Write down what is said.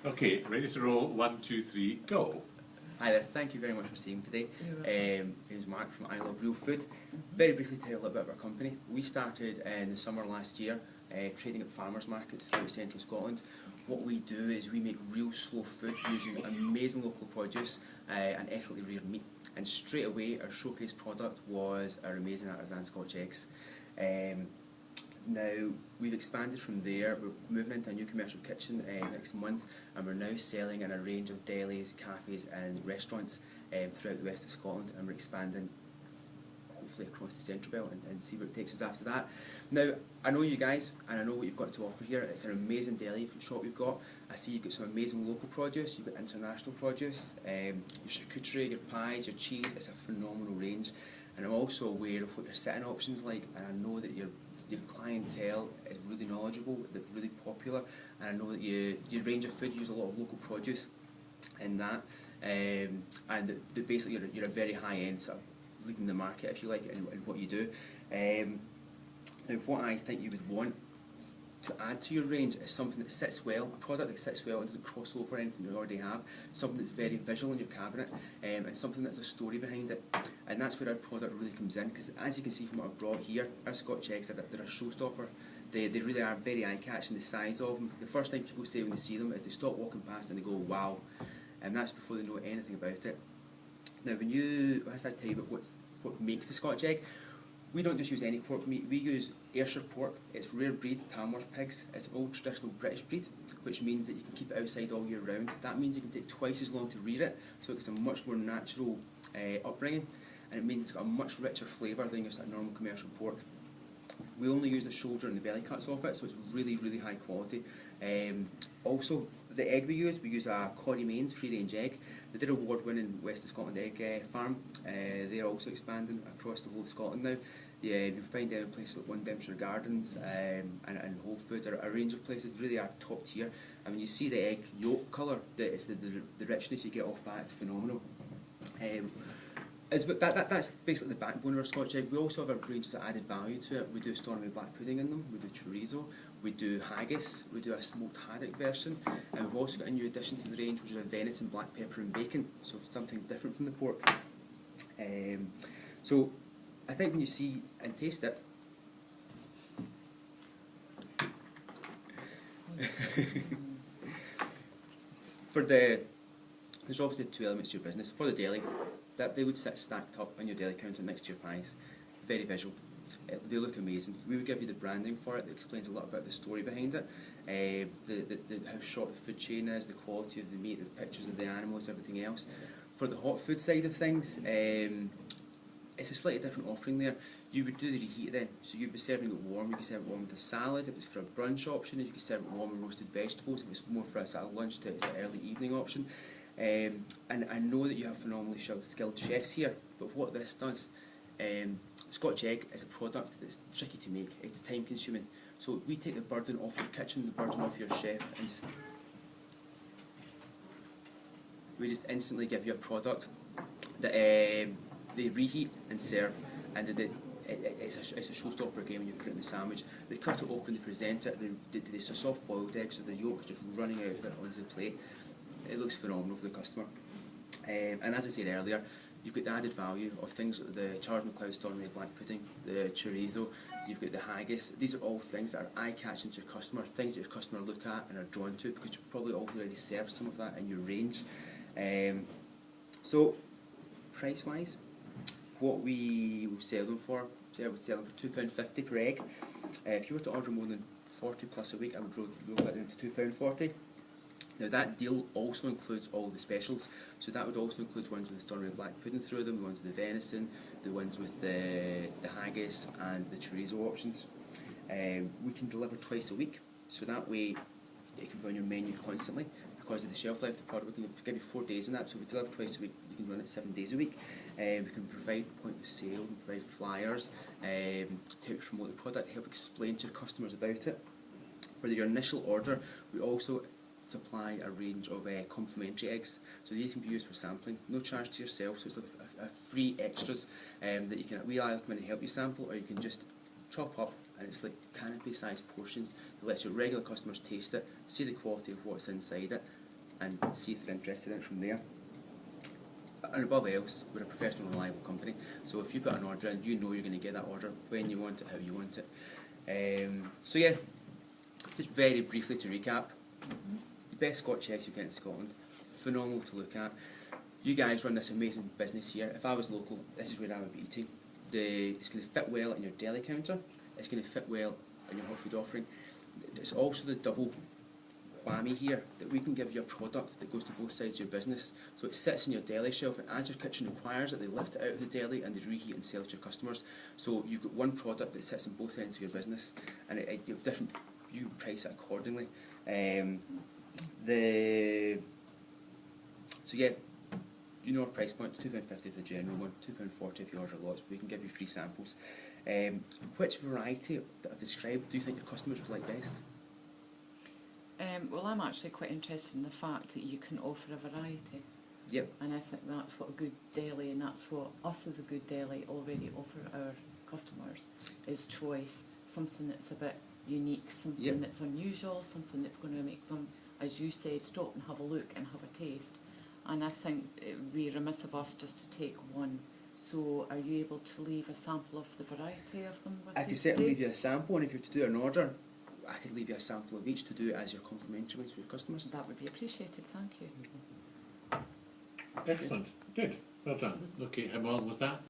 Okay, ready to roll. 1, 2, 3, go. Hi there, thank you very much for seeing me today. My name is Mark from I Love Real Food. Very briefly tell you a little bit about our company. We started in the summer last year, trading at farmers markets throughout central Scotland. What we do is we make real slow food using amazing local produce and ethically reared meat. And straight away our showcase product was our amazing artisan Scotch eggs. Now, we've expanded from there. We're moving into a new commercial kitchen next month, and we're now selling in a range of delis, cafes and restaurants throughout the west of Scotland, and we're expanding hopefully across the Central Belt and see where it takes us after that. Now, I know you guys, and I know what you've got to offer here. It's an amazing deli shop you've got. I see you've got some amazing local produce, you've got international produce, your charcuterie, your pies, your cheese. It's a phenomenal range, and I'm also aware of what your sitting options like, and I know that your clientele is really knowledgeable, they're really popular, and I know that your range of food use a lot of local produce in that, and that basically you're a very high end, sort of leading the market, if you like, in what you do. Now, what I think you would want to add to your range is something that sits well, a product that sits well and doesn't cross over anything you already have, something that's very visual in your cabinet, and something that's a story behind it. And that's where our product really comes in, because as you can see from what I've brought here, our Scotch eggs, they're a showstopper. They really are very eye-catching, the size of them. The first thing people say when they see them is they stop walking past and they go, wow, and that's before they know anything about it. Now, as I tell you about what makes the Scotch egg, we don't just use any pork meat, we use Ayrshire pork. It's rare breed Tamworth pigs. It's an old traditional British breed, which means that you can keep it outside all year round. That means you can take twice as long to rear it, so it's a much more natural upbringing, and it means it's got a much richer flavour than your normal commercial pork. We only use the shoulder and the belly cuts off it, so it's really, really high quality. Also, the egg we use a Corrie Mains free-range egg. They're award-winning West of Scotland egg farm. They're also expanding across the whole of Scotland now. You'll find them in places like Windemshire Gardens and Whole Foods, or a range of places. Really are top tier. And when you see the egg yolk colour, it's the richness you get off that, it's phenomenal. That's basically the backbone of our Scotch egg. We also have a range of added value to it. We do Stornoway black pudding in them, we do chorizo, we do haggis, we do a smoked haddock version, and we've also got a new addition to the range, which is a venison, black pepper and bacon, so something different from the pork. So I think when you see and taste it, there's obviously two elements to your business. For the deli, that they would sit stacked up on your deli counter next to your pies. Very visual. They look amazing. We would give you the branding for it that explains a lot about the story behind it. How short the food chain is, the quality of the meat, the pictures of the animals, everything else. For the hot food side of things, it's a slightly different offering there. You would do the reheat then, so you'd be serving it warm. You could serve it warm with a salad if it's for a brunch option, if you could serve it warm with roasted vegetables if it's more for a sort of lunch to an early evening option. And I know that you have phenomenally skilled chefs here, but what this does, Scotch egg is a product that's tricky to make, it's time consuming. So we take the burden off your kitchen, the burden off your chef, and we just instantly give you a product that they reheat and serve, and it's a showstopper again when you're cooking the sandwich. They cut it open, they present it, it's a soft boiled egg, so the yolk is just running out of it onto the plate. It looks phenomenal for the customer. And as I said earlier, you've got the added value of things like the Charles MacLeod Stornoway black pudding, the chorizo, you've got the haggis. These are all things that are eye-catching to your customer, things that your customer look at and are drawn to, because you probably already serve some of that in your range. So, price-wise, what we will sell them for, I would sell them for £2.50 per egg. If you were to order more than 40 plus a week, I would roll that down to £2.40. Now that deal also includes all the specials, so that would also include ones with the Stornoway black pudding through them, the ones with the venison, the ones with the haggis and the chorizo options. We can deliver twice a week, so that way it can be on your menu constantly. Because of the shelf life of the product, we can give you 4 days in that, so we deliver twice a week, you can run it 7 days a week. We can provide point of sale, we can provide flyers, to help promote the product, help explain to your customers about it. For your initial order, we also supply a range of complimentary eggs, so these can be used for sampling, no charge to yourself, so it's a free extras that you can, we either come in and help you sample, or you can just chop up, and it's like canopy sized portions. It lets your regular customers taste it, see the quality of what's inside it, and see if they're interested in it from there. And above else, we're a professional, reliable company, so if you put an order in, you know you're going to get that order when you want it, how you want it. So yeah, just very briefly to recap, the best Scotch eggs you get in Scotland, phenomenal to look at. You guys run this amazing business here. If I was local, this is where I would be eating. It's going to fit well in your deli counter, it's going to fit well in your hot food offering. It's also the double whammy here, that we can give you a product that goes to both sides of your business. So it sits in your deli shelf, and as your kitchen requires it, they lift it out of the deli and they reheat and sell it to your customers. So you've got one product that sits on both ends of your business, and you price it accordingly. So yeah, you know our price point, £2.50 the general one, £2.40 if you order lots, but we can give you free samples. Which variety that I've described do you think your customers would like best? Well, I'm actually quite interested in the fact that you can offer a variety. Yep. And I think that's what a good deli, and that's what us as a good deli already offer our customers, is choice. Something that's a bit unique, something Yep. that's unusual, something that's going to make them, as you said, stop and have a look and have a taste. And I think it would be remiss of us just to take one. So are you able to leave a sample of the variety of them with I you could certainly today? leave you a sample, and if you're to do an order, I could leave you a sample of each to do it as your complimentary ones for your customers. That would be appreciated, thank you. Excellent. Good. Well done. Okay, how well was that?